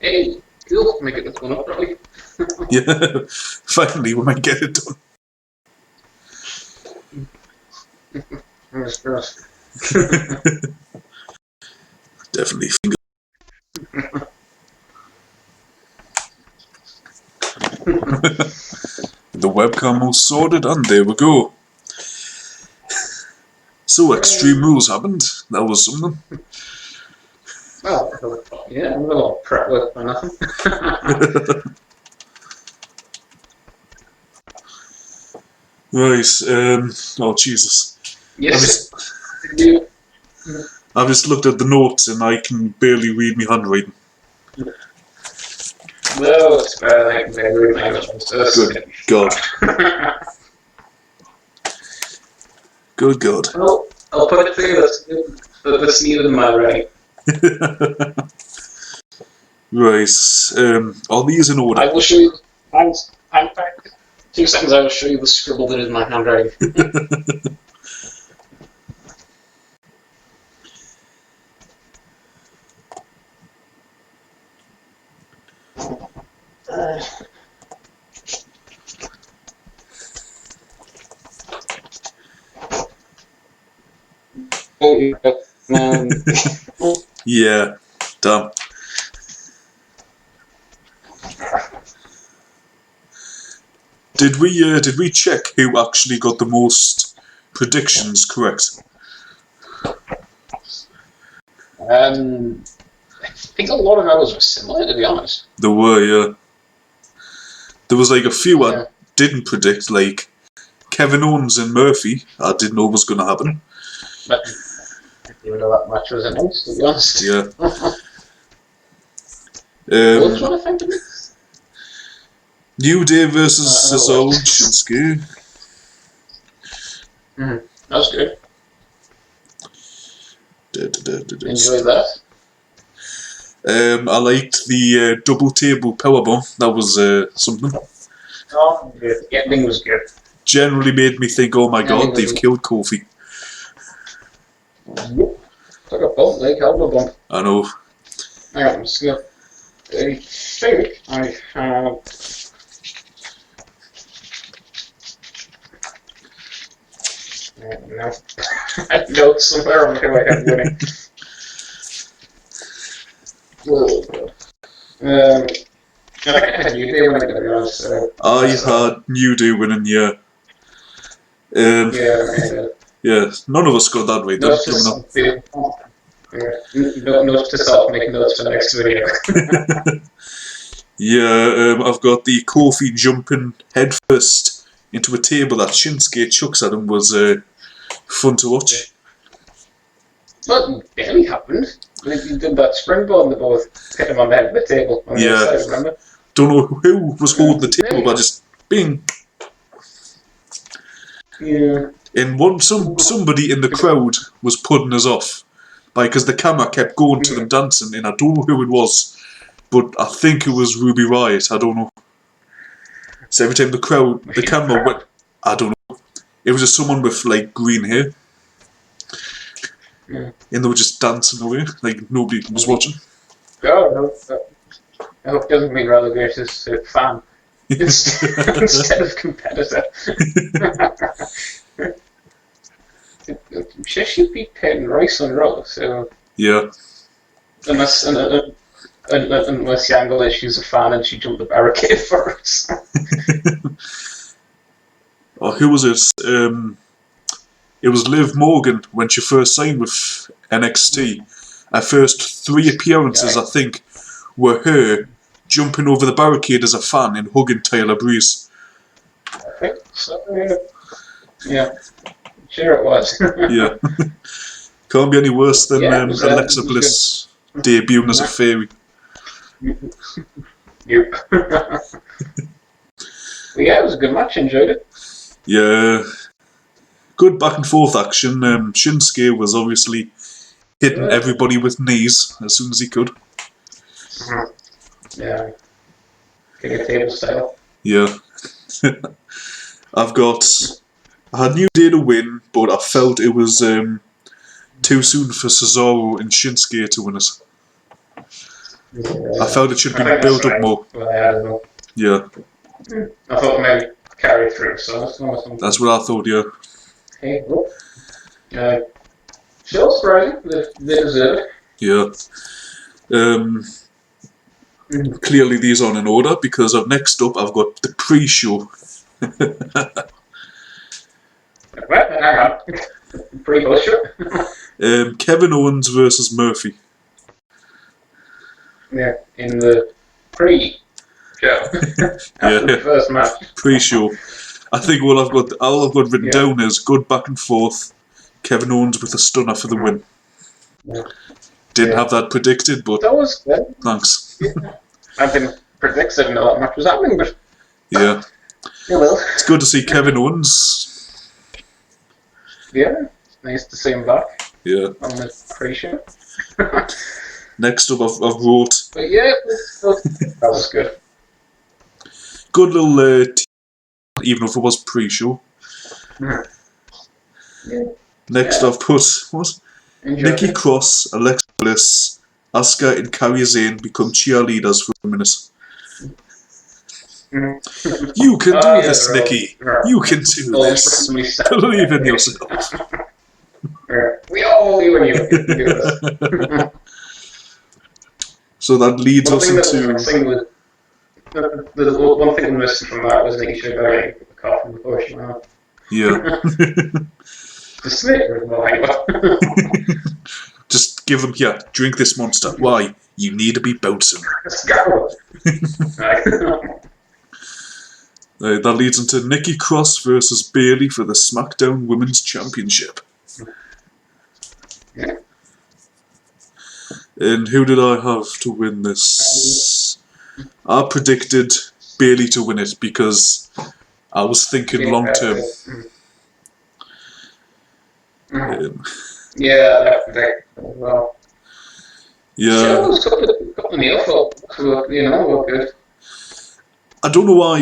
Hey, cool. Make it this one up, probably. Yeah, finally we might get it done. Fingers crossed. Definitely. The webcam all sorted, and there we go. So Extreme Rules happened. That was something. Well, yeah, a little prep work for nothing. Right. Oh Jesus. Yes. I've just looked at the notes and I can barely read my handwriting. No, it's better than I can read my husband's. Good God. Good God. Well, I'll put it to you that's needed in my writing. Right. Are these in order? I will show you. I'm back. 2 seconds. I will show you the scribble that is in my handwriting. Yeah. Damn. Did we check who actually got the most predictions correct? I think a lot of those were similar, to be honest. There were, yeah. There was like a few I didn't predict, like Kevin Owens and Murphy. I didn't know was going to happen. But I didn't know that match was announced, to be honest. Yeah. Which one, I think? New Day versus Cesaro and Shinsuke. That was good. Enjoyed that. I liked the double table powerbomb. That was something. Oh, good. The ending was good. Generally made me think, oh my god, they've killed Kofi. Yep. Took a bump, like hell of a bump. I know. Hang on, I think I have. No. I have notes somewhere on who I have winning. Oh, God. I think I had New Day winning, to be honest. I had New Day winning, yeah. Yeah, none of us got that right. Notes to self, make notes for the next video. Yeah, I've got the Kofi jumping headfirst into a table that Shinsuke chucks at him was fun to watch. But it barely happened. He did that springboard and they both hit him on the head of the table. On the side, remember? Don't know who was holding the table, but just bing. Yeah. And somebody in the crowd was putting us off, because the camera kept going to them dancing, and I don't know who it was, but I think it was Ruby Riott. I don't know. So every time the camera went, I don't know. It was just someone with like green hair. Yeah. And they were just dancing away, like nobody was watching. God, I hope it doesn't mean relegation to fan instead of competitor. She should be pitting Rice on Raw, so. Yeah. Unless the angle is she's a fan and she jumped the barricade first. Oh, who was it? It was Liv Morgan when she first signed with NXT. Her first 3 appearances, I think, were her jumping over the barricade as a fan and hugging Tyler Breeze. I think so, yeah. Sure it was. Yeah. Can't be any worse than Alexa Bliss debuting as a fairy. Yep. Yeah, it was a good match. Enjoyed it. Yeah. Good back and forth action. Shinsuke was obviously hitting everybody with knees as soon as he could. Yeah. Kick a table style. Yeah. I had New Day to win, but I felt it was too soon for Cesaro and Shinsuke to win it. I felt it should be built up more. Yeah. I thought maybe carry through Summerslam or something. That's what I thought, yeah. Hey, well, still surprising. They deserve it. Yeah. Clearly these aren't in order because next up I've got the pre-show. What? Hang on. Pre-post show? Kevin Owens versus Murphy. Yeah, in the pre-show. After the first match. Pre-show. I think all I've got written down is good back and forth. Kevin Owens with a stunner for the win. Yeah. Didn't have that predicted, but that was good. Thanks. Yeah. I didn't predict that that match was happening, but yeah. Well. It's good to see Kevin Owens. Yeah, nice to see him back. Yeah. On the pre-show. Next up, I've wrote. But yeah, that was good. Good little even if it was pre-show. Yeah. Next, I've put what? Nikki Cross, Alexa Bliss, Asuka, and Kairi Sane become cheerleaders for a minute. You can do this, Nikki. You can do this. Believe in yourself. We all believe in you. You can do this. So that leads us into. The one thing missing from that was Nikki should have got a coffin before she went out. Yeah. The snake was mine. Just give them here. Drink this monster. Why? You need to be bouncing. Let's go. That leads into Nikki Cross versus Bayley for the SmackDown Women's Championship. Yeah. And who did I have to win this? I predicted Bayley to win it because I was thinking long term. Yeah, well. Yeah. Got me off, good. I don't know why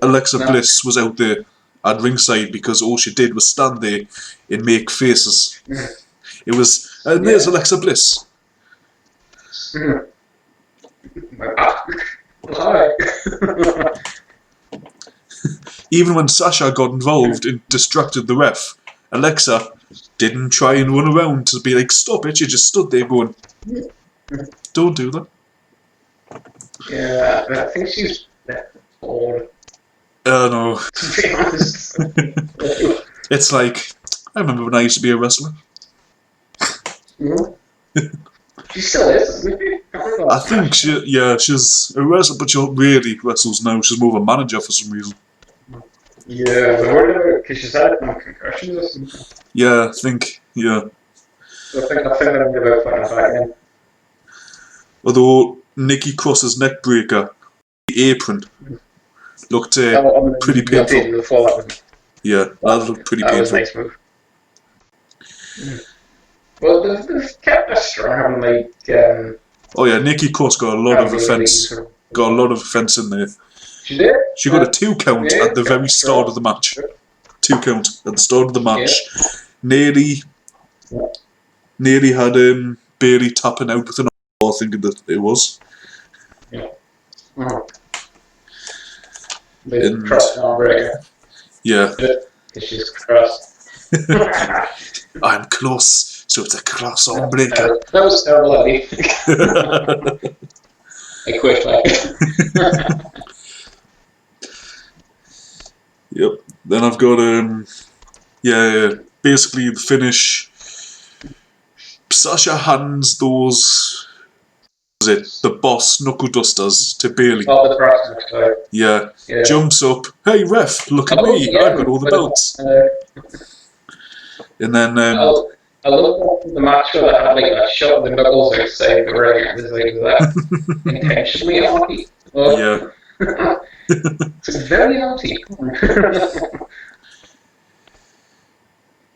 Alexa Bliss was out there at ringside because all she did was stand there and make faces. It was, and there's Alexa Bliss. Hi. Even when Sasha got involved and distracted the ref, Alexa didn't try and run around to be like, stop it, she just stood there going, don't do that. Yeah, I think she's bored. No. To be honest. It's like, I remember when I used to be a wrestler. She still is, isn't she? I think she's a wrestler, but she don't really wrestles now. She's more of a manager for some reason. Yeah, because she's had concussions or something. Yeah, I think, yeah. So I think I'm about putting her back in. Although Nikki Cross's neck breaker, the apron, looked pretty painful. Yeah, that looked pretty painful. That was a nice move. Well, they've kept us strong, haven't they? Oh yeah, Nikki Cross got a lot of offense. Got a lot of offense in there. She did? She got a 2 count at the very start of the match. 2 count at the start of the match. Yeah. Nearly had Bayley tapping out with an arm, I think that it was. Yeah. The cross arm breaker. Yeah. Because she's crossed. I'm close, so it's a cross arm breaker. That was terrible, Eddie. I quit that. Yep. Then I've got basically the finish. Sasha hands those the boss knuckle dusters to Bayley. Oh, the cross. Yeah. Jumps up. Hey ref, look at me. I've got all the belts. And then I love the match where they had like a shot of the knuckles outside the ring. It was like that intentionally naughty. Yeah. It's very naughty.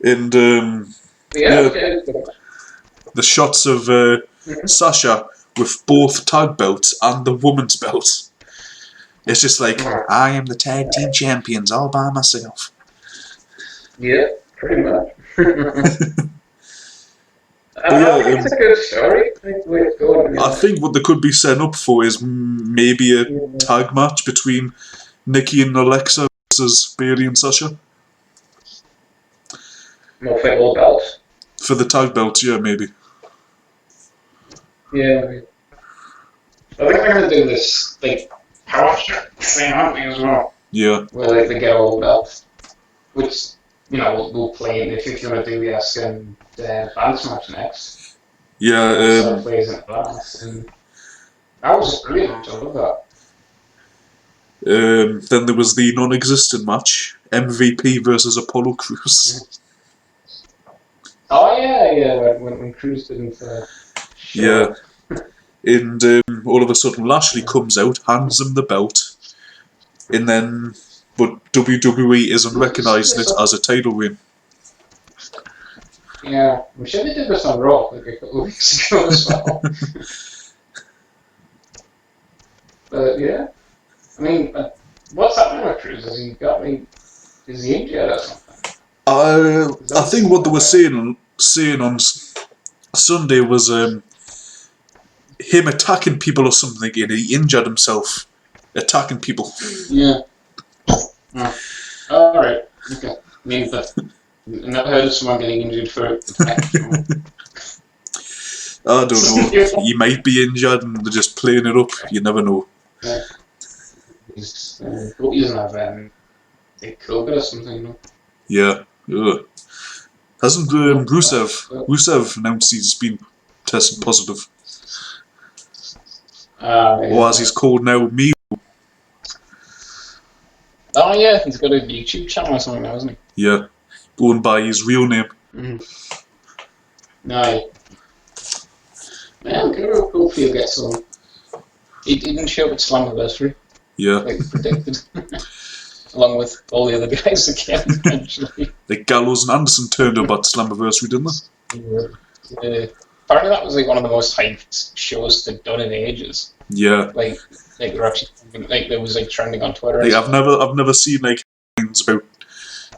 And the shots of Sasha with both tag belts and the woman's belt. It's just like, I am the tag team champions all by myself. Yeah, pretty much. I think it's a good story. I think what they could be setting up for is maybe a tag match between Nikki and Alexa versus Bayley and Sasha. More for all belts. For the tag belts, yeah, maybe. Yeah. I think they're going to do this, like, power thing, aren't they, as well? Yeah. Where they get all belts. Which, we'll play in if you want to do the Asuka and Vance match next. Yeah. So plays in advance. And that was brilliant. I love that. Then there was the non-existent match, MVP versus Apollo Crews. Oh yeah, when Crews didn't show up. And all of a sudden Lashley comes out, hands him the belt, and then, but WWE isn't recognising it as a title win. Yeah, I'm sure they did this on Raw like a couple of weeks ago as well. But yeah, I mean, what's happening with Crews? Is he injured or something? I think what they were saying on Sunday was him attacking people or something, and he injured himself attacking people. Yeah. Alright, okay. I mean, but I've never heard of someone getting injured for attack. I don't know. He might be injured and they're just playing it up. You never know. Yeah. He doesn't have COVID or something, no? Yeah. Ugh. Hasn't Rusev announced he's been tested positive? Or as he's called now, me. Oh yeah, he's got a YouTube channel or something now, hasn't he? Yeah. Going by his real name. No. Man, hopefully he'll get some. He didn't show up at Slammiversary. Yeah. Like predicted. Along with all the other guys again, eventually. Like Gallows and Anderson turned up at Slammiversary, didn't they? Yeah. Apparently that was like one of the most hyped shows they've done in ages. Yeah. Like they're actually there was like trending on Twitter. Like I've never seen like things about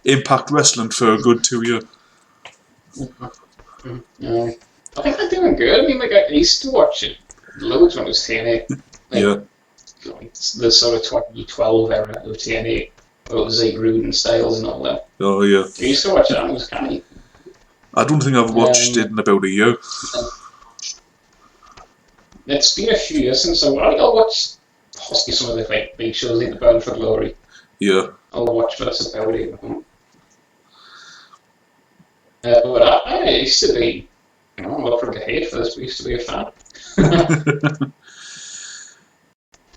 Impact Wrestling for a good 2 years. Yeah. I think they're doing good. I mean, like I used to watch it loads when it was TNA. Like the sort of 2012 era of TNA. Where it was like Rude and Styles and all that. Oh yeah. I used to watch it and it was kind of. I don't think I've watched it in about a year. It's been a few years since I'll watch possibly some of the like big shows like the Bound for Glory. Yeah. I'll watch, but that's about it. But I used to be, I'm not for the hate for this, but I used to be a fan.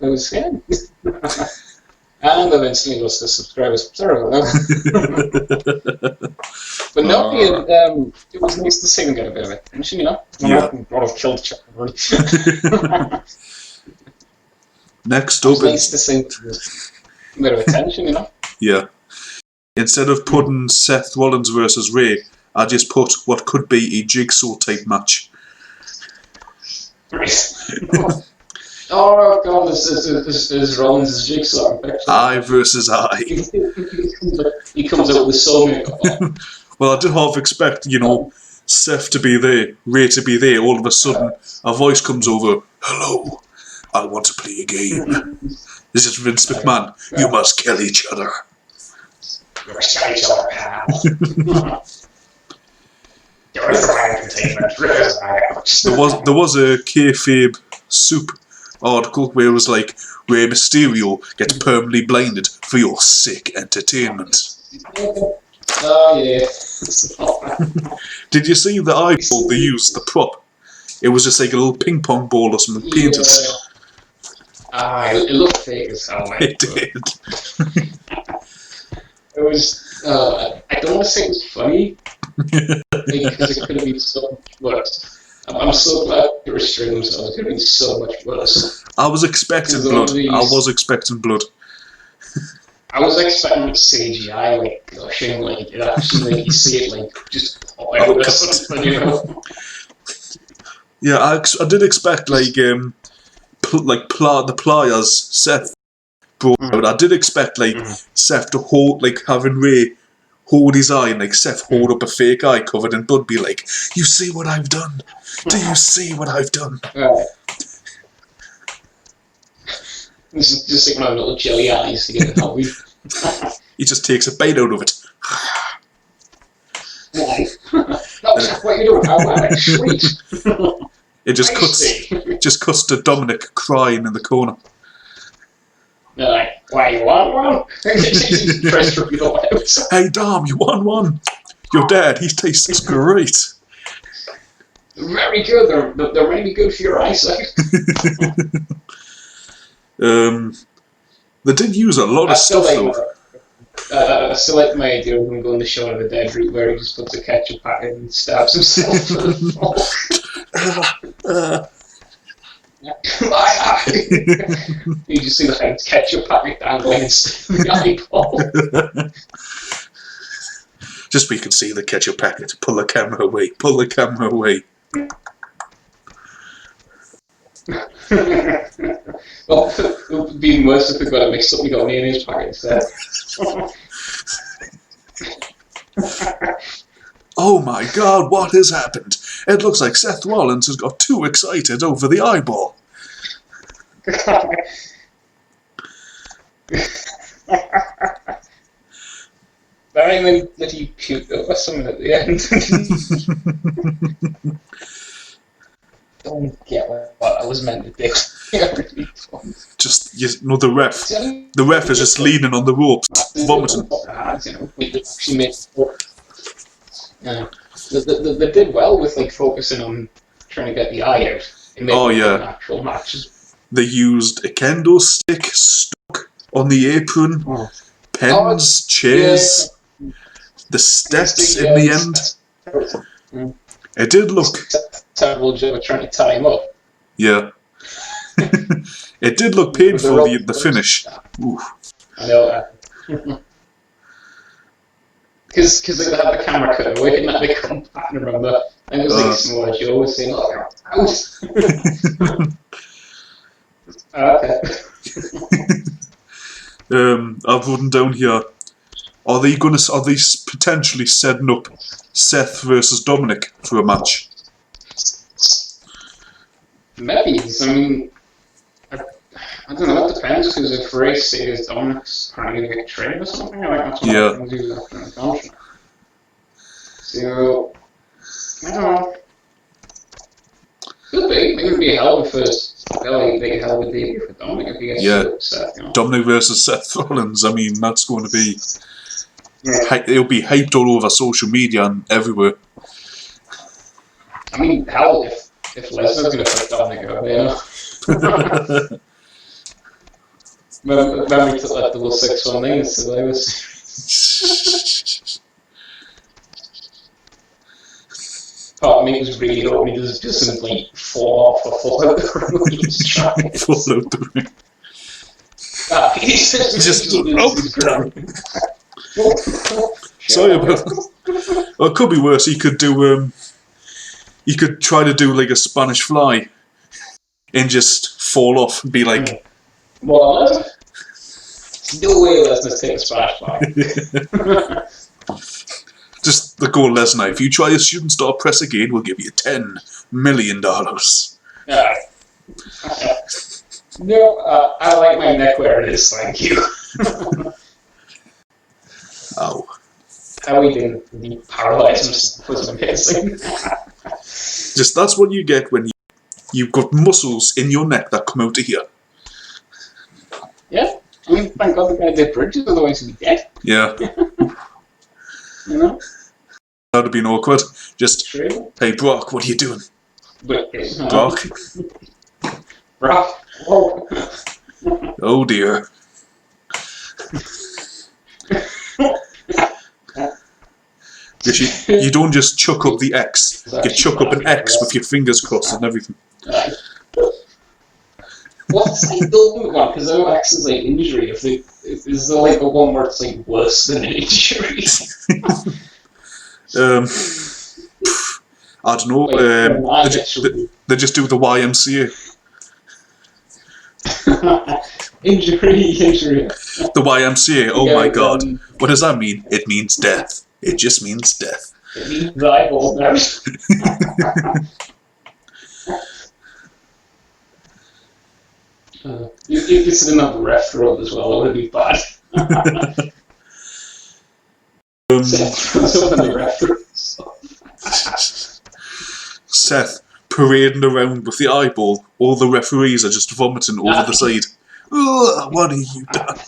It was good. And eventually lost the subscribers. Sorry about that. But no, it was nice to see them get a bit of attention, Yeah. What have killed Chuck already. Next up, it's nice to see a bit of attention, Yeah. Instead of putting Seth Rollins versus Ray, I just put what could be a jigsaw type match. Oh god, this is Rollins' jigsaw. I versus I. He comes out with so many. Well, I did half expect, Seth to be there, Ray to be there. All of a sudden, a voice comes over. Hello, I want to play a game. This is Vince McMahon. You must kill each other. You must kill each other, pal. There was a kayfabe soup article where it was like, Rey Mysterio gets permanently blinded for your sick entertainment. Oh yeah. Did you see the eyeball they used, the prop? It was just like a little ping pong ball or something painted. It looked fake as hell, man. It did. It was. I don't want to say it was funny because it could have been so much worse. I'm so glad they restrained themselves. It could have been so much worse. I was expecting blood. I was expecting blood. I was expecting CGI, like gushing, like it actually, like you see it, like just pop out or something, Yeah, I did expect the pliers Seth brought out. I did expect Seth to hold, having Ray hold his eye and like Seth hold up a fake eye covered in blood, be like, "You see what I've done? Do you see what I've done?" Right. This is just like one of little jelly eyes to get help you. He just takes a bite out of it. Why? That's what you do. I want a treat. It just cuts to Dominic crying in the corner. They're like, why, you want one? Press for your lips. Hey Dom, you want one? Your dad, he tastes great. Very good. They're really good for your eyesight. They did use a lot of stuff though. I still like my idea of him going the Shaun of the Dead route where he just puts a ketchup packet and stabs himself for the fork. My eye! You just see the ketchup packet dangling in the eyeball. Just so you can see the ketchup packet. Pull the camera away. Pull the camera away. Well, it would be even worse if they got it mixed up and he got mayonnaise packet instead. Oh my god, what has happened? It looks like Seth Rollins has got too excited over the eyeball. Very that he puked over something at the end. Don't get what I was meant to do. Just, the ref. The ref is just leaning on the ropes, vomiting. They did well with like focusing on trying to get the eye out. Actual matches. They used a kendo stick stuck on the apron, pens, chairs, the steps in the end. It did look terrible job of trying to tie him up. Yeah. It did look painful, the finish. Oof. I know that. Because they had the camera cut away and they come back and remember. And it was like Samoa Joe was saying, "Look, out." Okay. I've written down here. Are they potentially setting up Seth versus Dominic for a match? Maybe. I mean, I don't know. It depends. Because if Ray says Dominic's trying to get trained or something, I think that's what I'm going to do after the function. So I don't know. Could be. It would be a hell of a first. They hell of a debut for Dominic if he gets Seth. You know? Dominic versus Seth Rollins. I mean, that's going to be. Yeah. It'll be hyped all over social media and everywhere. I mean, hell, if Lesnar's going to put Dominic over, you know. Remember to let the little 619 so they was. Part of me was really hoping he doesn't like fall off or fall out the ring. He's trying. Fall out the ring. He's just down. Sorry about that. Well, it could be worse. He could do. He could try to do like a Spanish fly, and just fall off and be like. What? No way, Lesnar take a Spanish fly. Just the goal, Lesnar. If you try a shooting star press again, we'll give you $10 million. Yeah. No, I like my neck where it is. Thank you. Ow. How he didn't be paralyzed was amazing. Just that's what you get when you've got muscles in your neck that come out of here. Yeah. I mean, thank God the guy did bridges, otherwise he'd be dead. Yeah. You know? That would have been awkward. Just, hey Brock, what are you doing? Brock? Brock? Whoa. Oh dear. You don't just chuck up the X. You chuck up an X with your fingers crossed and everything. What's the ultimate one? Because I know X is like injury. Is there like a one where it's like worse than an injury? I don't know. They just do the YMCA. Injury. The YMCA, oh Yeah, my god. What does that mean? It means death. It just means death. It means the eyeball now. You could sit another ref role as well, it would be bad. Some of the reference. Seth parading around with the eyeball. All the referees are just vomiting over the side. Ugh, what have you done?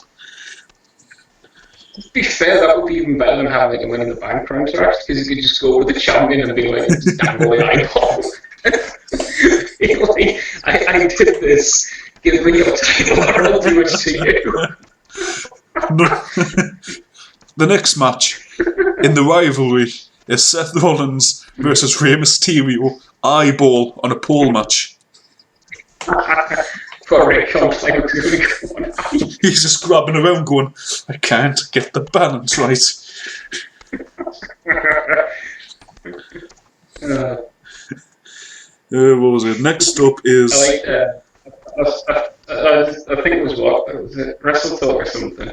To be fair, that would be even better than having like a Money in the Bank contract, because you could just go with the champion and be like, just dangle the eyeball. Like, I did this. Give me your title, or I'll do it to you. The next match in the rivalry is Seth Rollins versus Rey Mysterio, eyeball on a pole match. He's just grabbing around going, I can't get the balance right. What was it? Next up is... I think it was Wrestle Talk or something.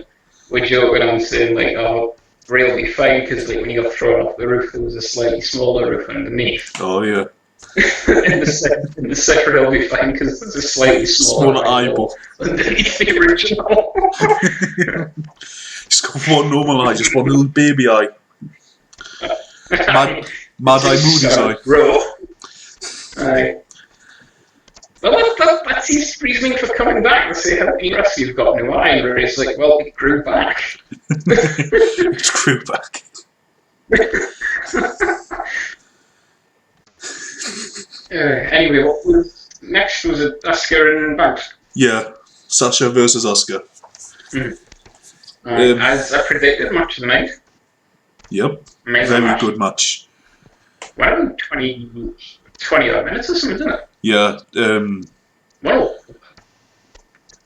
We're joking on saying like, oh, Ray will be fine because like when he got thrown off the roof, there was a slightly smaller roof underneath. Oh yeah. in the second, he'll be fine because there's a slightly smaller eyeball underneath the original. He's got one normal eye, just one little baby eye. Mad Eye Moody's eye. Right. Well, that's his reasoning for coming back. They say, how yes, you've got no eye. And Ray's like, well, it grew back. It grew back. Anyway, what was next? Was it Asuka and Banks? Yeah, Sasha versus Asuka. As I predicted, match of the night. Yep, very good match. Well, 20 odd minutes or something, isn't it? Yeah, Well,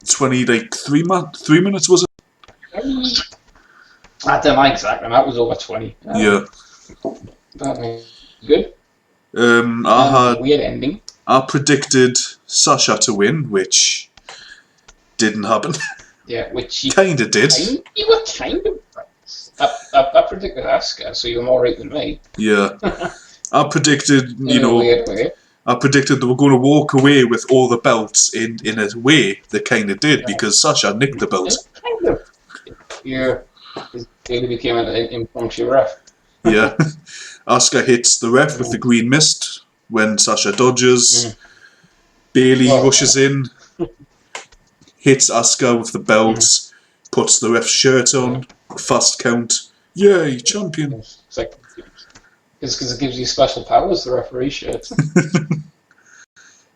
3 minutes was it? I don't know exactly, that was over 20. Yeah. That was good. I had weird ending. I predicted Sasha to win, which didn't happen. Yeah, which you kinda did. You were kind of right. I predicted Asuka, so you were more right than me. Yeah. I predicted, weird way. I predicted they were going to walk away with all the belts in a way they kind of did because Sasha nicked the belt. Kind of. Yeah. It became an impromptu ref. Yeah. Asuka hits the ref with the green mist when Sasha dodges. Bailey rushes in, hits Asuka with the belt, puts the ref's shirt on, fast count. Yay, champion. It's like, because it gives you special powers, the referee shirt.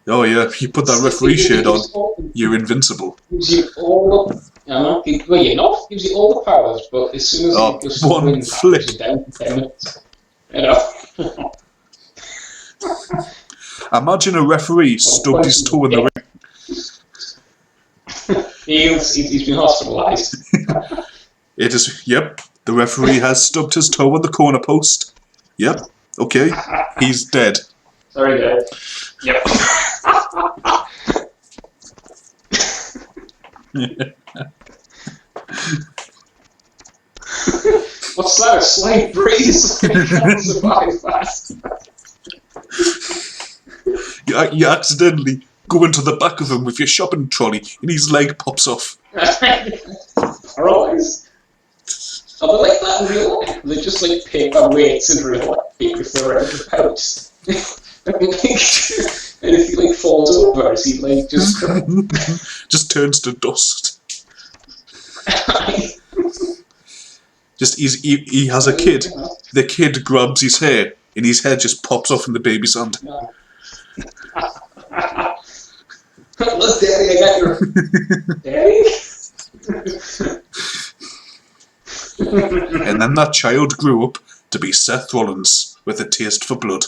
Oh yeah, if you put that referee shirt on, you're invincible. Gives you all the, well, you're not. Gives you all the powers, but as soon as you just one flick, you're down to 10 minutes. You know. Imagine a referee stubbed his toe in the ring. He's been hospitalised. It is. Yep, the referee has stubbed his toe on the corner post. Yep. Okay. He's dead. Sorry, guys. Yep. What's that? A slight breeze? Can't survive fast. You accidentally go into the back of him with your shopping trolley, and his leg pops off. Always. Are they like that in real life? They just like pick up weights in real life if they're out of the pouch. And if he like falls over, he like just turns to dust. He has a kid. The kid grabs his hair, and his head just pops off in the baby's hand. Look, Daddy, I got your Daddy. And then that child grew up to be Seth Rollins with a taste for blood.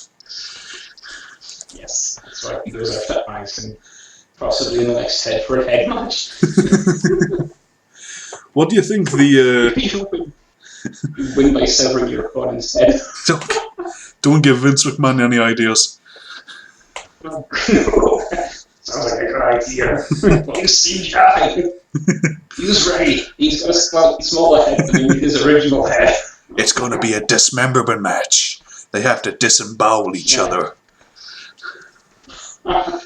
Yes, that's right. He goes after Ice and possibly in the next head for a head match. What do you think the... You win by severing your opponent's head. Don't give Vince McMahon any ideas. So Sounds like a good idea. Please CGI. He's ready. He's got a slightly smaller head than his original head. It's going to be a dismemberment match. They have to disembowel each other. Why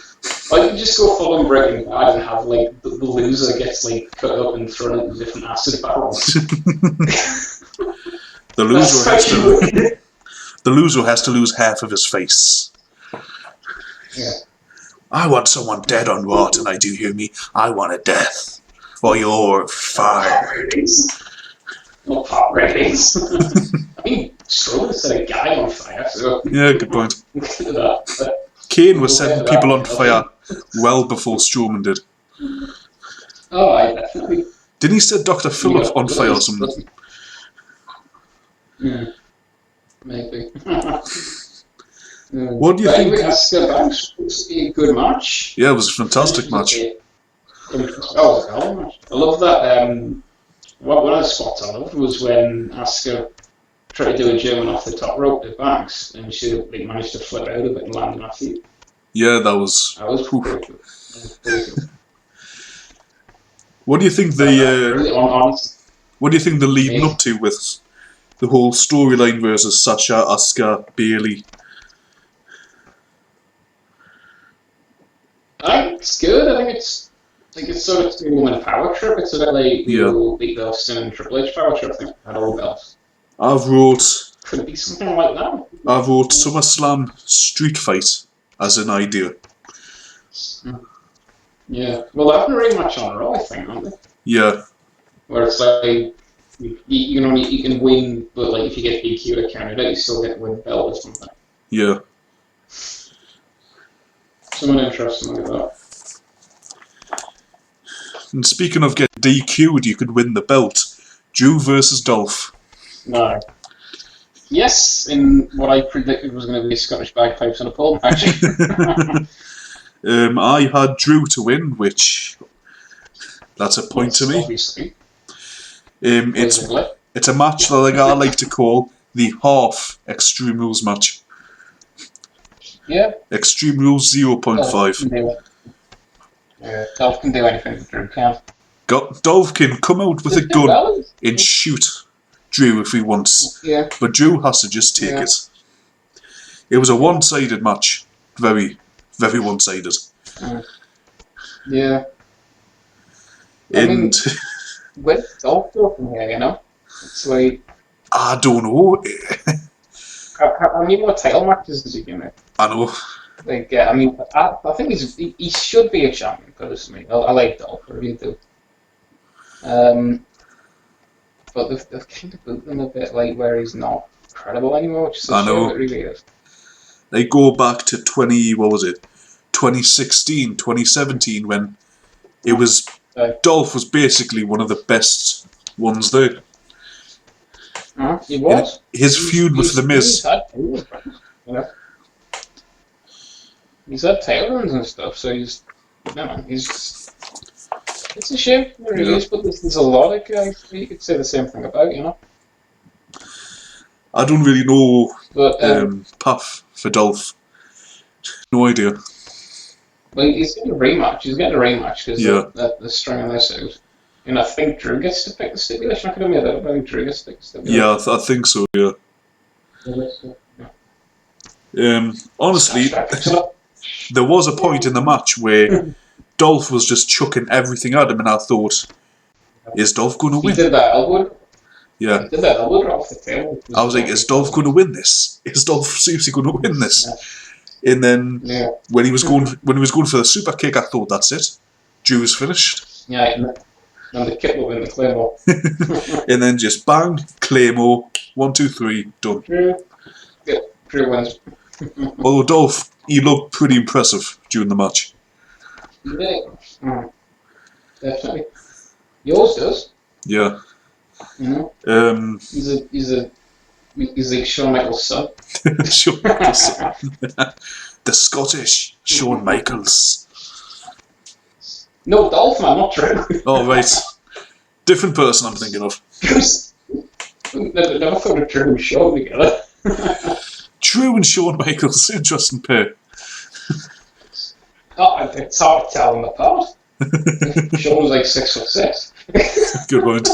don't you just go full on Breaking Bad and have like the loser gets like cut up and thrown into different acid barrels? The loser has to lose half of his face. Yeah. I want someone dead on Raw tonight, do you hear me? I want a death. Or you're fired. No pop ratings. I mean, Strowman set a guy on fire, so... Yeah, good point. that. Kane was setting people on fire well before Strowman did. Oh, I definitely... Didn't he set Dr. Phillip on fire or something? Maybe. What do you think? Anyway, Asuka Banks was a good match. Yeah, it was a fantastic match. Oh, hell match. I love that. One of the spots I loved was when Asuka tried to do a German off the top rope to Banks, and she managed to flip out of it and land on her feet. Yeah, that was pretty cool. What do you think what do you think the leading up to with the whole storyline versus Sasha, Asuka, Bayley? I think it's good. I think it's sort of a woman power trip. It's a bit like Big Austin and Triple H power trip thing at all bells. Could it be something like that? I've wrote SummerSlam street fight as an idea. Yeah. Well, they haven't really much on Raw, I think, aren't they? Yeah. Where it's like you can win, but like if you get DQ to count it out, you still get to win the belt or something. Yeah. Someone interesting like that. And speaking of getting DQ'd, you could win the belt. Drew versus Dolph. No. Yes, in what I predicted was going to be Scottish bagpipes and a pole match. I had Drew to win, which that's a point to me. Obviously. It's a match that I like to call the half Extreme Rules match. Yeah. Extreme Rules 0.5. Yeah, Dolph can do anything that Drew can. Dolph can come out with a gun and shoot Drew if he wants. Yeah. But Drew has to just take it. It was a one-sided match. Very, very one-sided. Yeah. And with Dolph in here, you know? It's like... I don't know. How many more title matches does he give me? I know. Like, I think he should be a champion, personally. I like Dolph, I really do. But they've kind of boot him a bit, like, where he's not credible anymore, which is a shame, it really is. They go back to 2016, 2017, when it was... Dolph was basically one of the best ones there. He was. His feud with The Miz. He's had tail runs and stuff, so he's... It's a shame, it really is, but there's a lot of guys you could say the same thing about, you know? I don't really know path for Dolph. No idea. Well, he's getting a rematch. Because they're stringing this out. And I think Drew gets to pick the stipulation. I could have made that, but I think Drew gets to pick the stipulation. Yeah, I think so, yeah. Honestly, there was a point in the match where Dolph was just chucking everything at him, and I thought, is Dolph going to win? He did that elbow. Yeah. He did that elbow drop off the table. I was like, is Dolph going to win this? Is Dolph seriously going to win this? And then when he was going for the super kick, I thought, that's it. Drew's finished. Yeah, and the kick will win the Claymore. And then just bang, Claymore, 1, 2, 3, done. Drew wins. Although Dolph, he looked pretty impressive during the match. Yeah. Definitely. Yours does. Yeah. He's like Shawn Michaels' son. Shawn Michaels' son. The Scottish Shawn Michaels. No, Dolph, man, not Drew. Oh, right. Different person I'm thinking of. Never thought of Drew and Shawn together. Drew and Shawn Michaels, interesting pair. Oh, it's hard to tell them apart. Sean's like 6'6". Good point.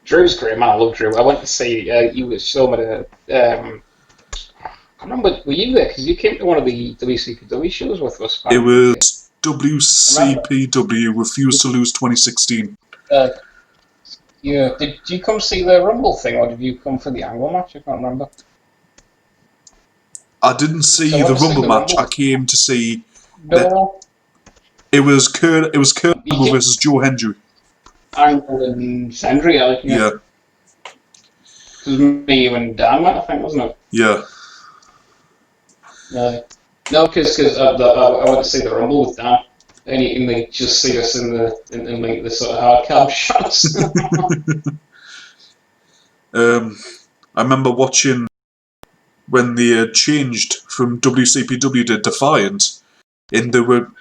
Drew's great, man. I love Drew. I went to see you with some of the. I can't remember. Were you there? Because you came to one of the WCPW shows with us. It was WCPW Refuse to Lose 2016. Yeah. Did you come see the Rumble thing, or did you come for the Angle match? I can't remember. I didn't see So I the went to see Rumble the match. Rumble. I came to see. No. It was Kurt Angle versus Joe Hendry. Angle and Sendry, Yeah. It was me, you, and Dan went, I think, wasn't it? Yeah. No, because I went to see the Rumble with Dan, and he can like just see us in like the sort of hard cam shots. I remember watching when they changed from WCPW to Defiant, and they were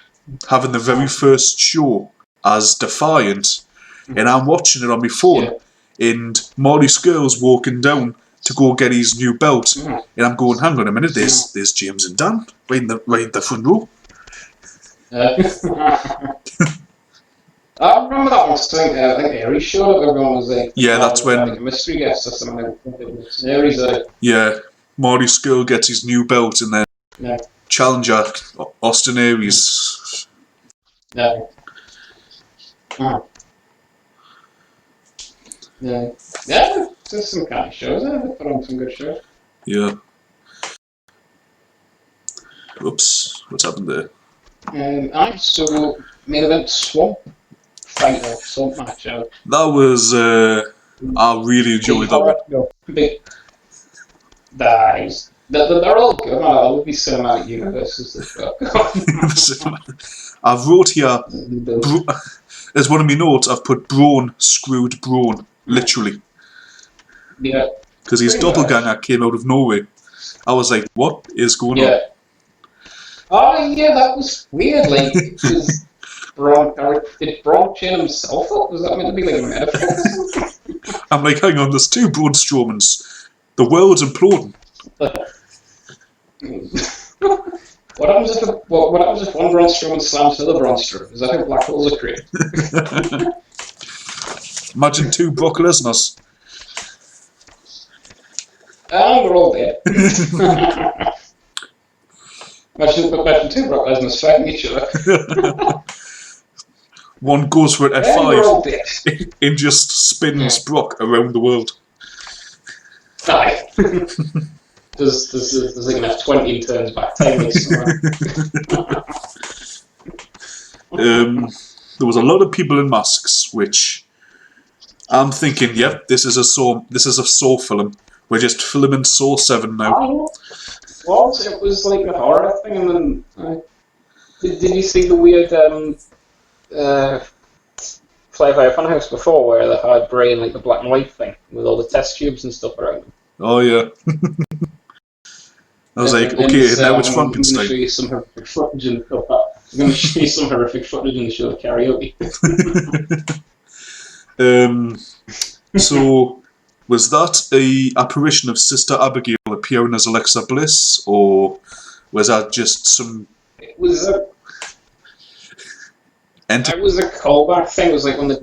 having the very first show as Defiant, and I'm watching it on my phone, and Marty Skrull's walking down to go get his new belt, and I'm going, hang on a minute, there's James and Dan right in the front row. I remember that one. I think Aries showed up. Everyone was like, yeah, that's when like a mystery guest or something. Aries, yeah, Marty Skrull gets his new belt, and then challenger Austin Aries. Yeah. Yeah. Yeah. There's some kind of shows. They put on some good shows. Yeah. Oops, what's happened there? So main event Swamp fight or Swamp match. That was I really enjoyed that one. Big dies. They're all good. I love these cinematic universes they've got. I've wrote here as one of my notes. I've put Braun screwed Braun, literally. Yeah. Because his doppelganger came out of nowhere. I was like, what is going on? Oh yeah, that was weird. Like, because did Braun chain himself up? Was that meant to be like a metaphor? I'm like, hang on, there's two Braun Strowmans. The world's imploding. What happens if one Braun Strowman slams another Braun Strowman? Is that how black holes are created? Imagine two Brock Lesnars. And we're all dead. Imagine two Brock Lesnar's fighting each other. One goes for an F5 and just spins Brock around the world. Aye. There's like an F20 and turns back time. There was a lot of people in masks, which I'm thinking, yep, this is a Saw film. We're just filming Saw 7 now. Well, it was like a horror thing, and then did you see the weird Fly-By Funhouse before, where they had Bray in like the black and white thing with all the test tubes and stuff around them? Oh yeah. I was like, okay, now it's Frankenstein. I'm going to show you some horrific footage in the show karaoke. So, was that a apparition of Sister Abigail appearing as Alexa Bliss, or was that just some? It was a callback thing. It was like when they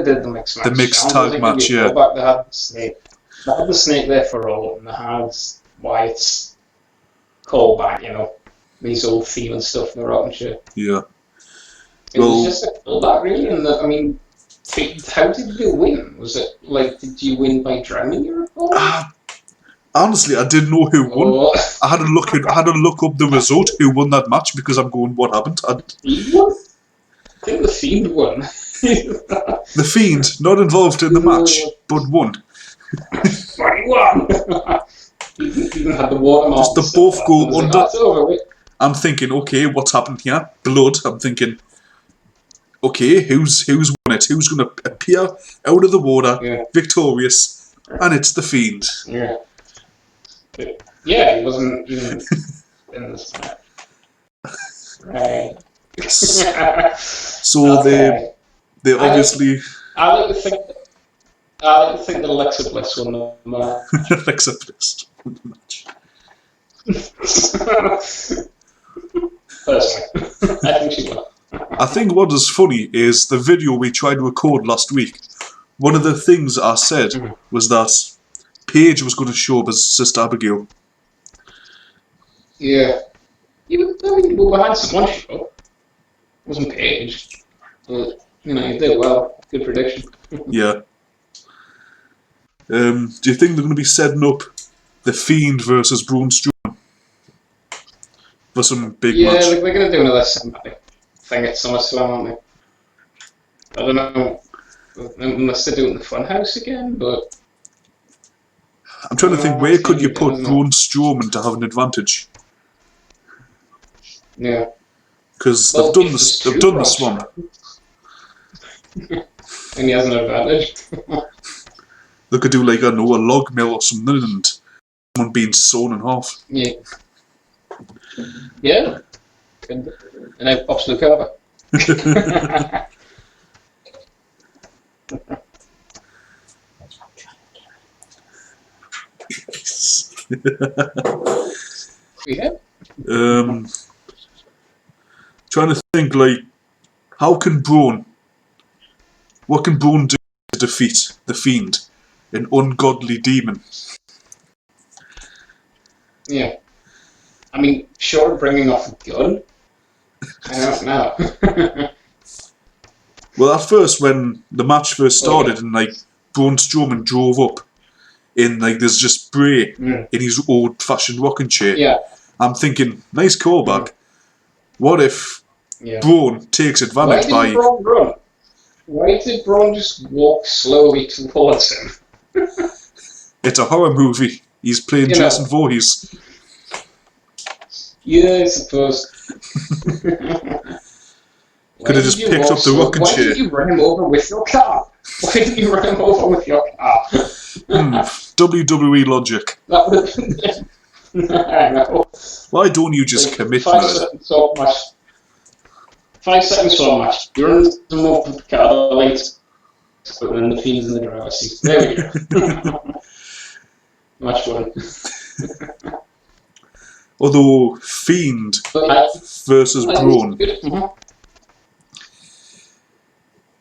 did the mixed match. The mixed tag match, yeah. Callback, they had the snake. They had the snake there for all, and they had Wyatt's callback, these old theme and stuff in the rock and shit. Yeah. It was just a callback, really, and how did you win? Was it like, did you win by drowning your opponent? Honestly, I didn't know who won. I had to look up the result, who won that match, because I'm going, what happened? Fiend won? I think the Fiend won. The Fiend, not involved in the match, but won. He won! Even had the watermark. Just they both go under. Over, I'm thinking, okay, what's happened here? Blood. I'm thinking, okay, who's won it? Who's going to appear out of the water, victorious? And it's the Fiend. Yeah. Yeah, he wasn't even in this match. Right. So okay. they obviously. I like to think that Alexa Bliss won the match. Alexa Bliss won the match. Personally, I think she will. I think what is funny is the video we tried to record last week. One of the things I said was that Paige was going to show up as Sister Abigail. Yeah. You had someone show. It wasn't Paige. But, you did well. Good prediction. Yeah. Do you think they're going to be setting up The Fiend versus Braun Strowman for some big match? Yeah, they're going to do another cinematic thing at Summerslam, aren't they? I don't know. Unless they do it in the Funhouse again, but... I'm trying to think, where could you put Braun Strowman to have an advantage? Yeah. Because they've done the swamp. And he has an advantage. They could do, like, I don't know, a log mill or something, and someone being sawn in half. Yeah. Yeah. And then pops Luke over. Yeah. Trying to think, like, what can Braun do to defeat the Fiend, an ungodly demon? Yeah. I mean, short of bringing off a gun, I don't know. Well, at first, when the match first started, and like Braun Strowman drove up in like there's just spray in his old-fashioned rocking chair. Yeah. I'm thinking, nice callback. What if Braun takes advantage by? Braun run? Why did Braun just walk slowly towards him? It's a horror movie. He's playing Jason Voorhees. Yeah, I suppose. Could have just picked up the rocking chair. Why did you run him over with your car? Why did you run him over with your car? WWE logic. That would have been... I know. Why don't you just commit 5 murder? seconds so much. 5 seconds so much. You run them over with the car, the lights, but then the Fiend's in the driver's seat. There we go. Much fun. Although Fiend versus Braun.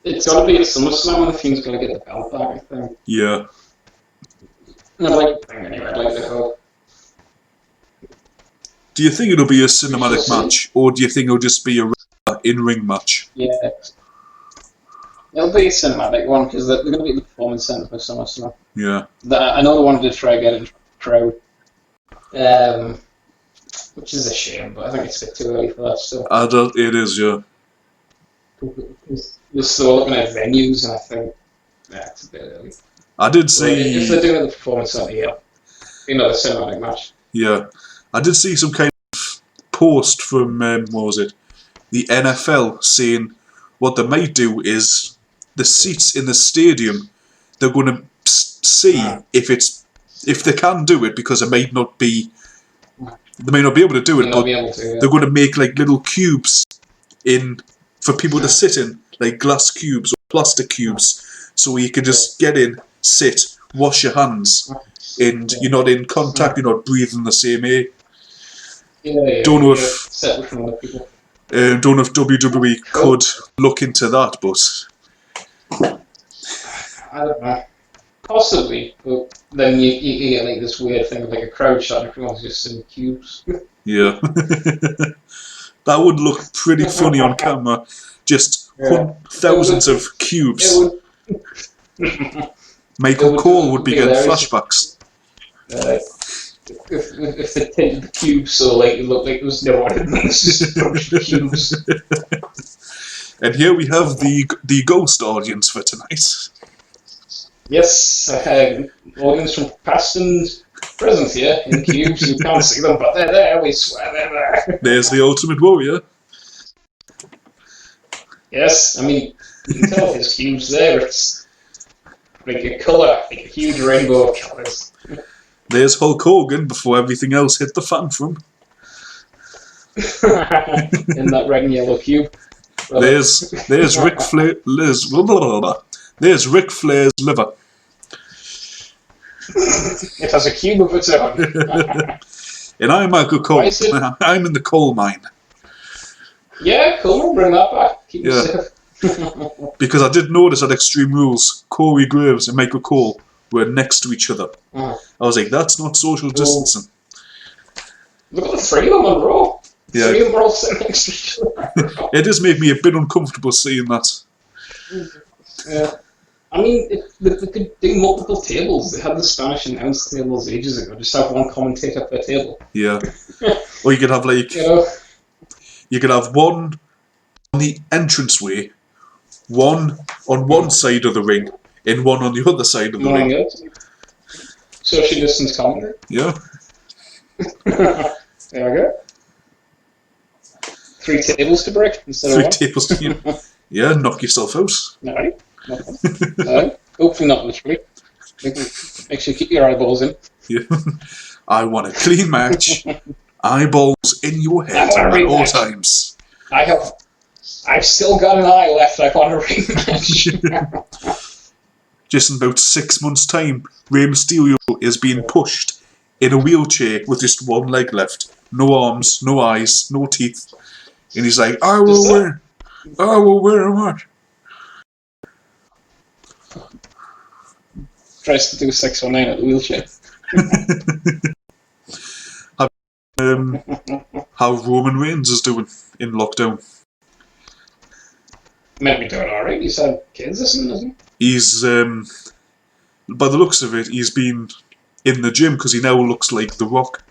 It's got to be at SummerSlam and the Fiend's going to get the belt back, I think. Yeah. I'd like to hope. Do you think it'll be a cinematic match, or do you think it'll just be a in-ring match? Yeah. It'll be a cinematic one, because they're going to be at the Performance Centre for SummerSlam. Yeah. I know they wanted to try to get a crowd. Which is a shame, but I think it's a bit too early for that still. It is, yeah. We're still looking at venues, and I think it's a bit early. I did see... If they're doing the Performance Centre, the cinematic match. Yeah. I did see some kind of post from, what was it? The NFL saying what they might do is the seats in the stadium, they're going to see if they can do it, because they may not be able to do it, but they're going to make like little cubes for people to sit in, like glass cubes or plastic cubes, so you can just get in, sit, wash your hands, and you're not in contact, you're not breathing the same air. Don't know if WWE could look into that, but I don't know. Possibly, but then you get like this weird thing of like a crowd shot, everyone's just in cubes. Yeah. That would look pretty funny on camera. Just thousands of cubes. Michael Cole would be getting flashbacks. If they tinted the cubes so like it looked like there was no one in there, it's just a bunch of cubes. And here we have the ghost audience for tonight. Yes, audience from past and present here in cubes. You can't see them, but they're there. We swear they're there. There's the Ultimate Warrior. Yes, I mean you can tell his cubes there. It's like a colour, like a huge rainbow of colours. There's Hulk Hogan before everything else hit the fan from. In that red and yellow cube. There's Ric Flair. There's Ric Flair's liver. It has a cube of its own. And I'm Michael Cole. Why is it- I'm in the coal mine. Yeah, cool. Bring that back. Keep Yeah. it safe. Because I did notice at Extreme Rules, Corey Graves and Michael Cole were next to each other. I was like, that's not social distancing. Look at the three of them on Raw. Yeah. Three of them are all sitting next to each other. It does make me a bit uncomfortable seeing that. Yeah. I mean, they could do multiple tables. They had the Spanish announce tables ages ago. Just have one commentator per table. Yeah. Or you could have like, you could have one on the entranceway, one on one side of the ring, and one on the other side of the ring. Social distance commentary. Yeah. There we go. 3 tables to break instead of 3 one. tables to you. Yeah, knock yourself out. No. Hopefully not literally. Make sure you keep your eyeballs in. Yeah. I want a clean match. Eyeballs in your head at all times. I've still got an eye left. I want a rematch. Just in about 6 months' time, Rey Mysterio is being pushed in a wheelchair with just one leg left. No arms, no eyes, no teeth. And he's like, I will wear a match. Tries to do 619 at the wheelchair. How Roman Reigns is doing in lockdown. Might be doing alright. He's had kids or something, hasn't he? He's, by the looks of it, he's been in the gym because he now looks like The Rock.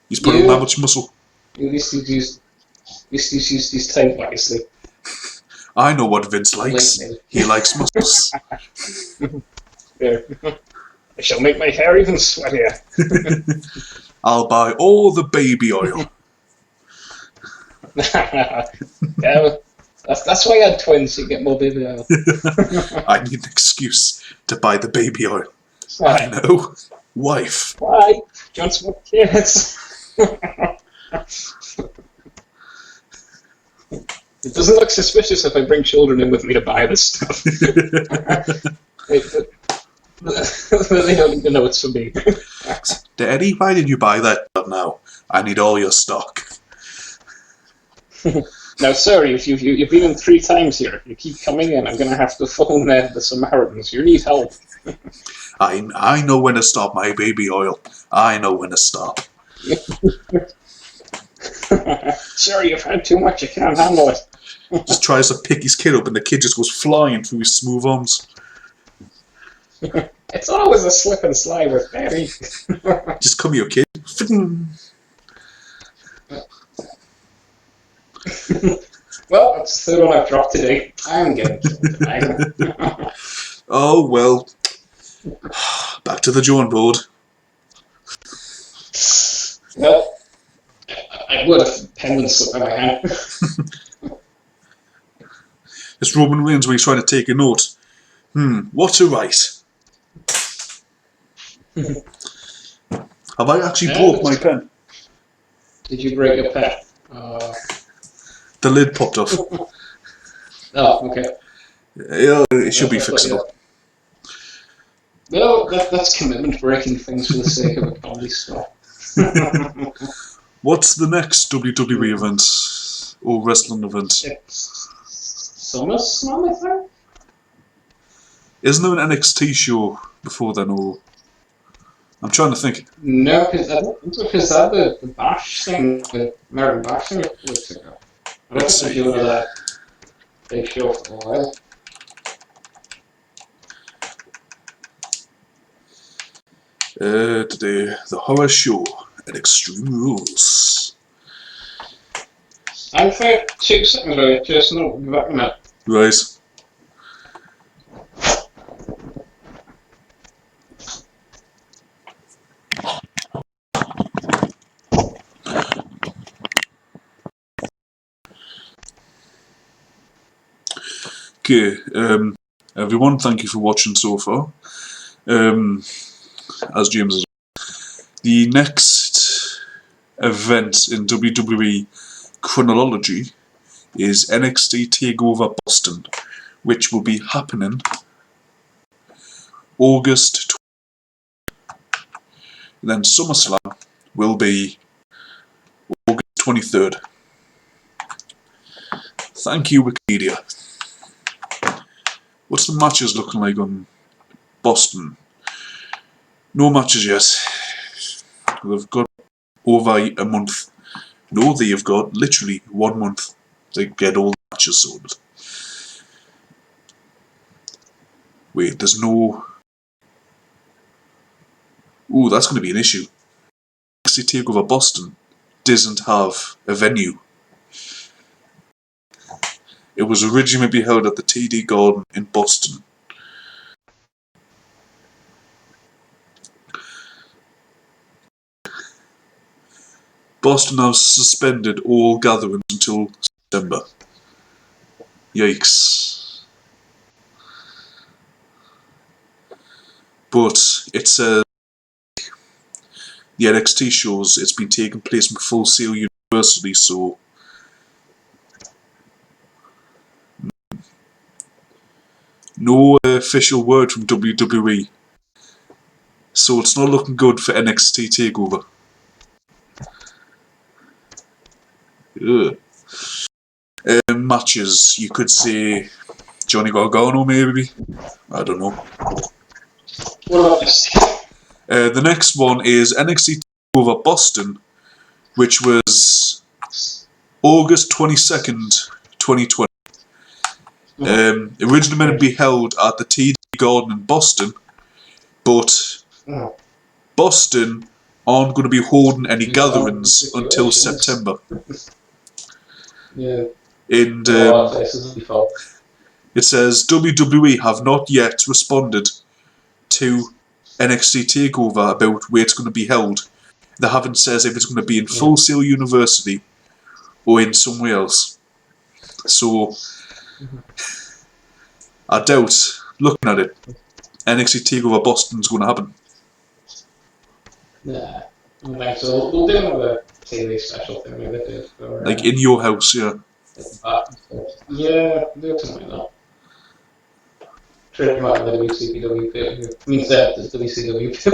He's put on that much muscle. At least he's used his time wisely. I know what Vince likes. He likes muscles. There. I shall make my hair even sweatier. I'll buy all the baby oil. Yeah, that's why I had twins, so you get more baby oil. I need an excuse to buy the baby oil. I know. Wife. Why? Do you want some more kids? It doesn't look suspicious if I bring children in with me to buy this stuff. They don't even know it's for me. Daddy, why did you buy that now? I need all your stock. Now, sorry, if you've been in 3 times here, you keep coming in, I'm going to have to phone the Samaritans. You need help. I know when to stop my baby oil. I know when to stop. Sorry, you've had too much, you can't handle it. Just tries to pick his kid up and the kid just goes flying through his smooth arms. It's always a slip and slide with Daddy. Just come here, kid. Well, that's the one I've dropped today. I'm getting killed tonight. Oh, well. Back to the drawing board. Well, I would have penguin slipped in my hand. It's Roman Reigns where he's trying to take a note. What to write? Have I actually broke my pen? Did you break a pen? The lid popped off. Oh, okay. Yeah, it should be fixable. No, that's commitment, breaking things for the sake of a comedy stuff. What's the next WWE event? Or wrestling event? It's Summerslam, I think? Isn't there an NXT show before then, or... I'm trying to think. No, because that the Bash thing, the American Bash thing, looks ago. I don't think they do that big show for a while. Today, the horror show at Extreme Rules. I'm for 2 seconds, right? Just no, be back in a minute. Right. Okay, everyone, thank you for watching so far. As James is, the next event in WWE chronology is NXT TakeOver Boston, which will be happening August Then SummerSlam will be August 23rd. Thank you, Wikipedia. What's the matches looking like on Boston? No matches yet. They've got over a month. No, they have got literally 1 month to get all the matches sorted. Wait, there's no... Ooh, that's going to be an issue. NXT TakeOver Boston doesn't have a venue. It was originally to be held at the TD Garden in Boston. Boston has suspended all gatherings until September. Yikes. But it says the NXT shows it's been taking place in Full Sail University, so no official word from WWE. So it's not looking good for NXT TakeOver. Ugh. Matches, you could say Johnny Gargano maybe. I don't know. What about this? The next one is NXT TakeOver Boston, which was August 22nd, 2020. Originally meant to be held at the TD Garden in Boston, but Boston aren't going to be holding any gatherings until September. Yeah. And it says WWE have not yet responded to NXT TakeOver about where it's going to be held. They haven't said if it's going to be in Full Sail University or in somewhere else. So I doubt, looking at it, NXT TakeOver Boston's going to happen. Nah. Okay, so we'll do another TV special thing with it. Like in your house, yeah. Yeah, do something like that. Trick him out with the WCW pay. Means that the WCW pay.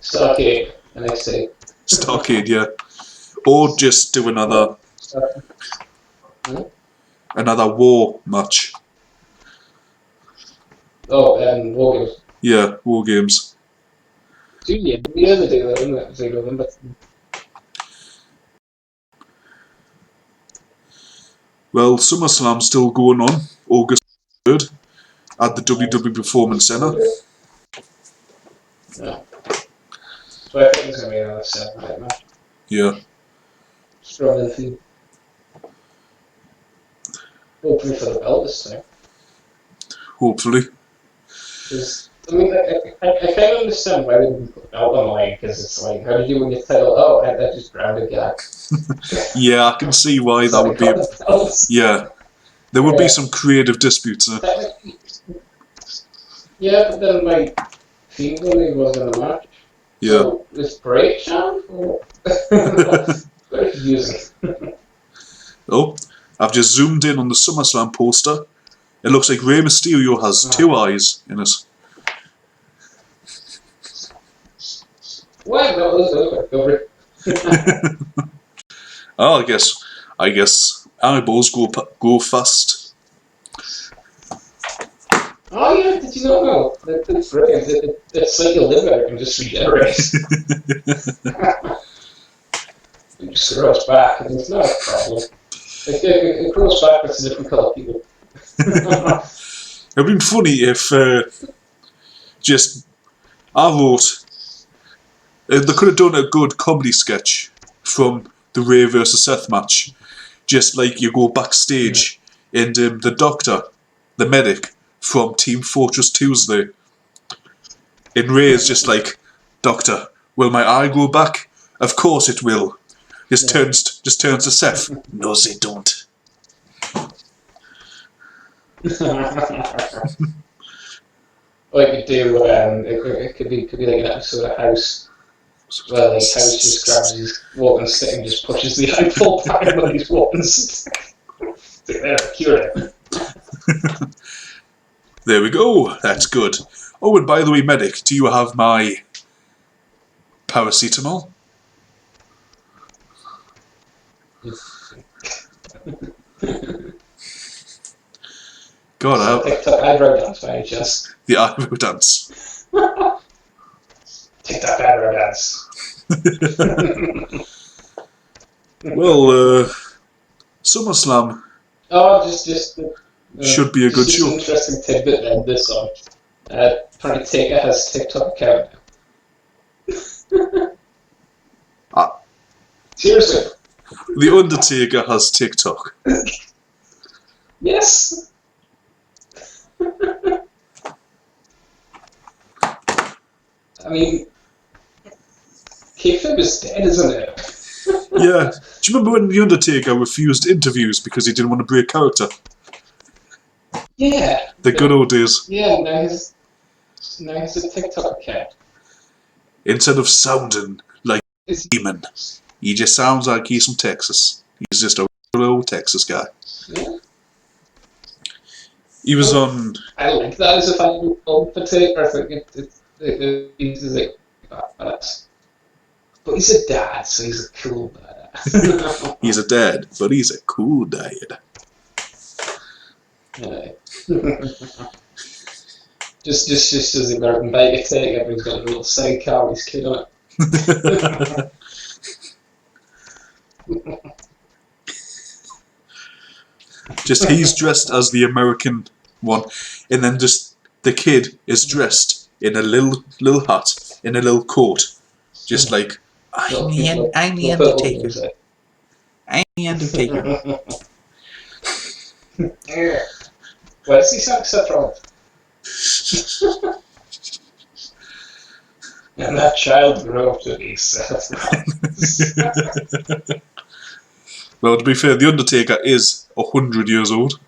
Starcade, NXT. Starcade, yeah. Or just do another war match. Oh, and War Games. Yeah, War Games. Yeah, the other day, isn't it? So November. Well, SummerSlam's still going on, August 3rd, at the WWE Performance Center. Yeah. So I think there's going to be another 7-night match. Yeah. Strong feed. Hopefully for the belt this time. Hopefully. I mean, I can't understand why they didn't put the belt on the line, because it's like, how did you win your title? Oh, I just grabbed a guy. Yeah, I can see why that would be. Yeah. There would be some creative disputes there. Yeah, but then, like, Fiend was in the match. Yeah. So, is Bray champ? Very confusing. Oh, I've just zoomed in on the SummerSlam poster. It looks like Rey Mysterio has 2 eyes in it. Why? No, those are Oh, I guess eyeballs go fast. Oh yeah, did you not know? That's brilliant. It's like a liver can just regenerate. It just grows back, and it's not a problem. It grows back, but it's a different colour people. It would have been funny if I wrote. They could have done a good comedy sketch from the Ray versus Seth match. Just like you go backstage and the doctor, the medic from Team Fortress Tuesday, and Ray is just like, Doctor, will my eye grow back? Of course it will. Just turns to Seth. No, they don't. Or you could do it could be like an episode of House. Well, like House just grabs his walking stick and just pushes the eyeball back when he's walking stick. There, cure it. There we go. That's good. Oh, and by the way, medic, do you have my paracetamol? God, TikTok eyebrow dance by any chance? the eyebrow dance. TikTok eyebrow dance. Well, SummerSlam Oh, just should be a good just show. an interesting tidbit then. This song. Apparently, Taker has TikTok account now. Seriously. The Undertaker has TikTok. Yes. I mean, kayfabe is dead, isn't it? Yeah. Do you remember when The Undertaker refused interviews because he didn't want to break character? Yeah. The good old days. Yeah, now he's a TikTok account. Instead of sounding like a demon, he just sounds like he's from Texas. He's just a real old Texas guy. Yeah. He was on... I like that as a final potato. I think he's like badass. But he's a dad, so he's a cool badass. He's a dad, but he's a cool dad. Yeah. just as a American bike attack, everyone's got a little sidecar with his kid on it. Just he's dressed as the American one, and then just the kid is dressed in a little hat, in a little coat, just like I'm the Undertaker. I'm the Undertaker. Why does he sound so wrong? And that child grew up to be self. Well, to be fair, the Undertaker is 100 years old.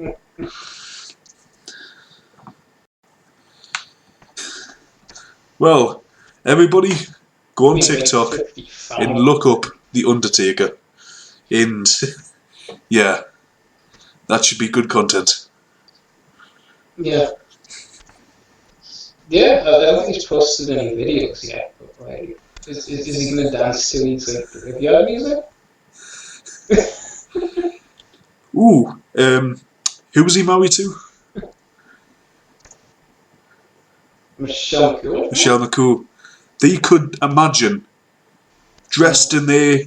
Well, everybody, go on TikTok and look up the Undertaker, and yeah, that should be good content. Yeah. Yeah, I don't think he's posted any videos yet. But like, is he going to dance to his like graveyard music? Ooh, who was he married to? Michelle McCool. Michelle McCool. They could imagine, dressed in their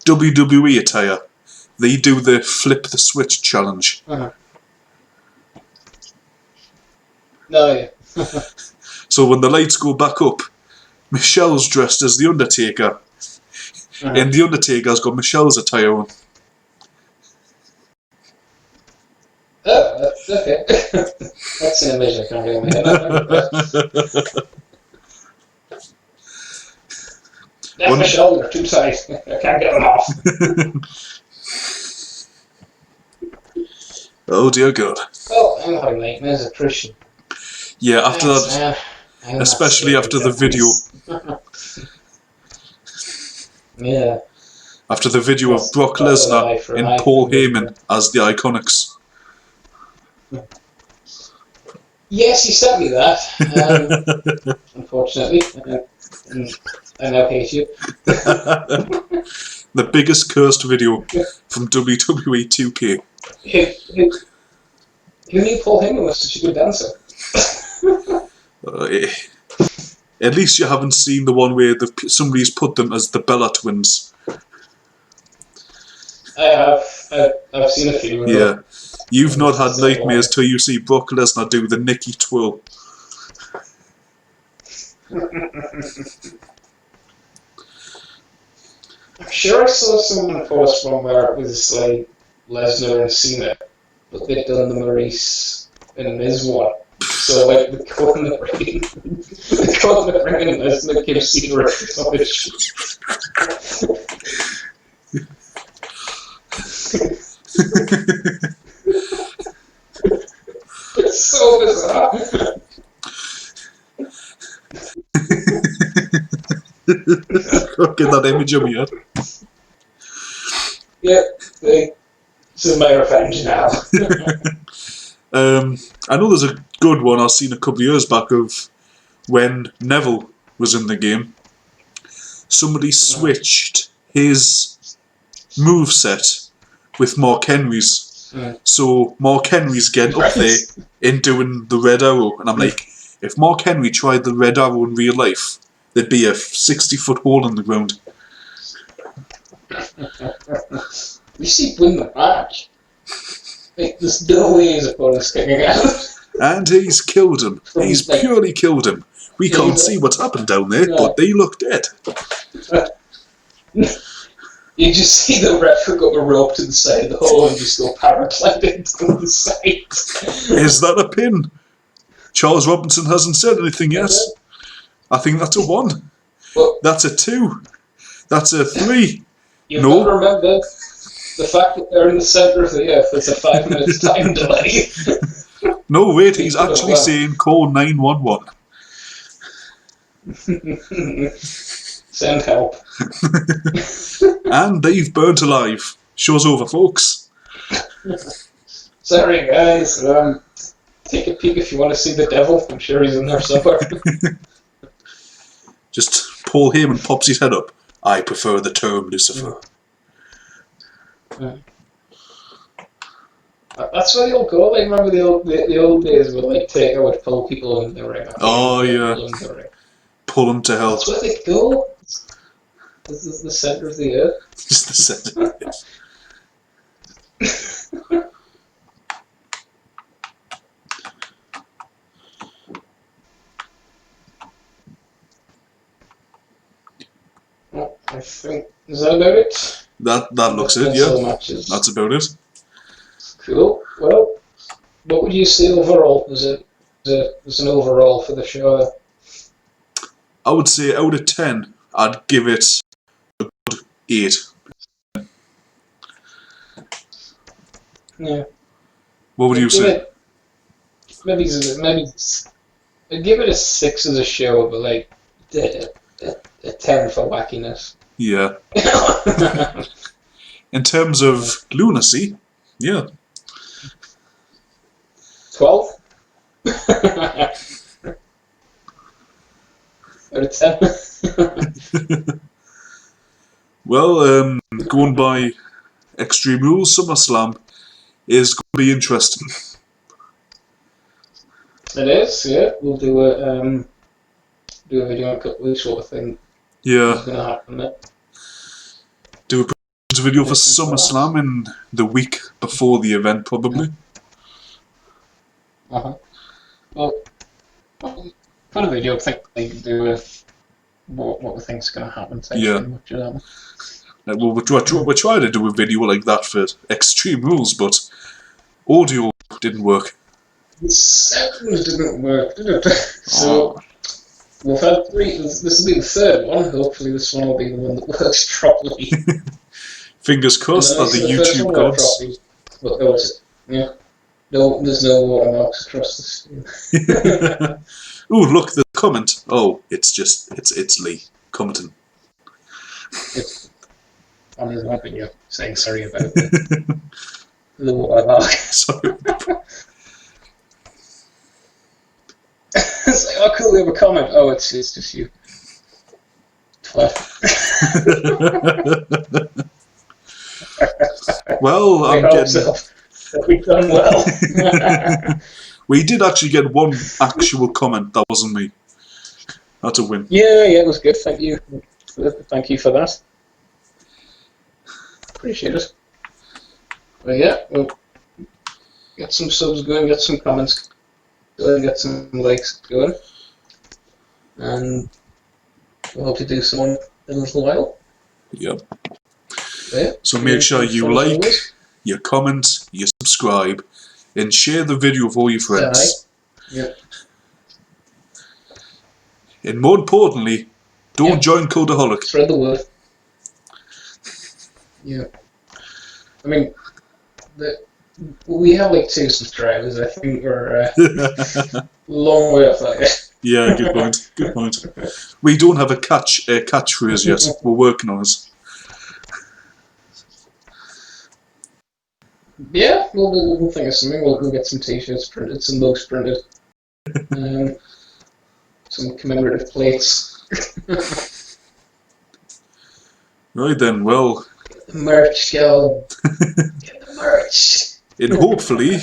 WWE attire, they do the flip the switch challenge. Uh-huh. No, yeah. So when the lights go back up, Michelle's dressed as the Undertaker, and the Undertaker's got Michelle's attire on. Oh, okay. That's an image I can't get in my head. That's Michelle, they're too tight. I can't get them off. Oh dear God. Oh, I'm having nightmares of Christian. Yeah, after that, especially after the video. Yeah. After the video of Brock Lesnar and Paul Heyman as the Iconics. Yes, he sent me that. Unfortunately, and I now hate you. The biggest cursed video from WWE 2K. Who knew Paul Heyman was such a good dancer? At least you haven't seen the one where somebody's put them as the Bella twins. I have. I've seen a few. Yeah. You've not had nightmares till you see Brock Lesnar do the Nikki twirl. I'm sure I saw someone post one where it was like Lesnar and Cena, but they'd done the Maurice and Miz one. So like the call in the ring and Lesnar gives Cena a touch. It's so bizarre. Get that image of me, Yeah, this is my revenge now. I know there's a good one I seen a couple of years back of when Neville was in the game. Somebody switched his moveset with Mark Henry's. So Mark Henry's getting up there and doing the red arrow, and I'm like, if Mark Henry tried the red arrow in real life, there'd be a 60-foot hole in the ground. You see, win the match. Like, there's no way his opponent's getting out. And he's killed him. He's purely killed him. We can't see what's happened down there, but they look dead. You just see the ref got a rope to the side of the hole and just go paragliding to the side. Is that a pin? Charles Robinson hasn't said anything yet. I think that's a 1. Well, that's a 2. That's a 3. You've got to remember the fact that they're in the centre of the earth. There's a 5 minutes time delay. No, wait, he's actually saying call 911. Send help. And they've burnt alive. Show's over, folks. Sorry, guys. Take a peek if you want to see the devil. I'm sure he's in there somewhere. Just Paul Heyman pops his head up. I prefer the term Lucifer. That's where they'll go. Like, remember the old days where like Taker would pull people in the ring. Oh yeah. Pull them to hell. That's where they go. This is the centre of the earth. Just the centre of the earth. Well, I think, is that about it? That looks it, yeah. That's about it. Cool. Well, what would you say overall? Was an overall for the show? I would say out of 10, I'd give it a good 8. Yeah. What would you say? Maybe I'd give it a 6 as a show, but like a 10 for wackiness. Yeah. In terms of lunacy, yeah. 12? Out of 10? Well, going by Extreme Rules, SummerSlam is going to be interesting. It is, yeah. We'll do a video in a couple of weeks, sort of thing. Yeah. What's going to happen there. Do a video for SummerSlam in the week before the event, probably. Well, put a video, I think they can do with what we think is going to happen. Yeah. Well, we're trying to do a video like that for Extreme Rules, but audio didn't work. The sound didn't work, did it? So, we've had 3. This will be the 3rd one. Hopefully this one will be the one that works properly. Fingers crossed that the YouTube gods... Yeah. No, there's no watermarks across the screen. Ooh, look, the comment. Oh, it's Lee commenting. I'm just hoping you're saying sorry about the watermark. Sorry. It's like, oh cool, we have a comment. Oh, it's just you. Well, I'm getting... So. We've done well. We did actually get one actual comment. That wasn't me. That's a win. Yeah, it was good. Thank you. Thank you for that. Appreciate it. But yeah, we'll get some subs going, get some comments going, get some likes going, and we'll hope to do some in a little while. Yep. Yeah, so make sure you like, you comment, you subscribe, and share the video with all your friends. Yeah. And more importantly, don't join Codeaholic. Spread the word. Yeah. I mean, we have like 2 subscribers. I think we're long way off that. Yeah, good point. Good point. We don't have a catchphrase yet. We're working on it. Yeah, we'll think of something. We'll get some t-shirts printed, some mugs printed. Some commemorative plates. Right then, well, Merch, go. Get the merch. and hopefully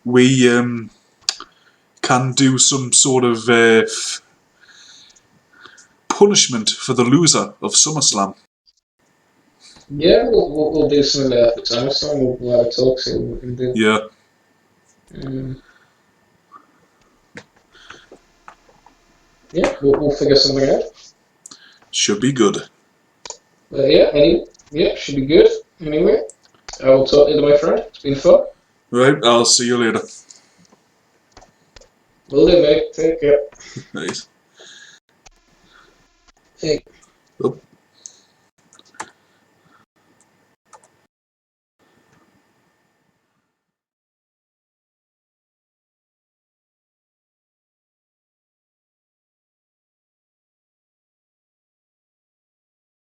we can do some sort of punishment for the loser of SummerSlam. Yeah, we'll do some of that for Summerslam. We'll have a talk, see what we can do. Yeah. Yeah, we'll figure something out. Should be good. But yeah, should be good. Anyway, I will talk to you, my friend. It's been fun. Right, I'll see you later. Will do, mate. Take care. Nice. Hey. Oh.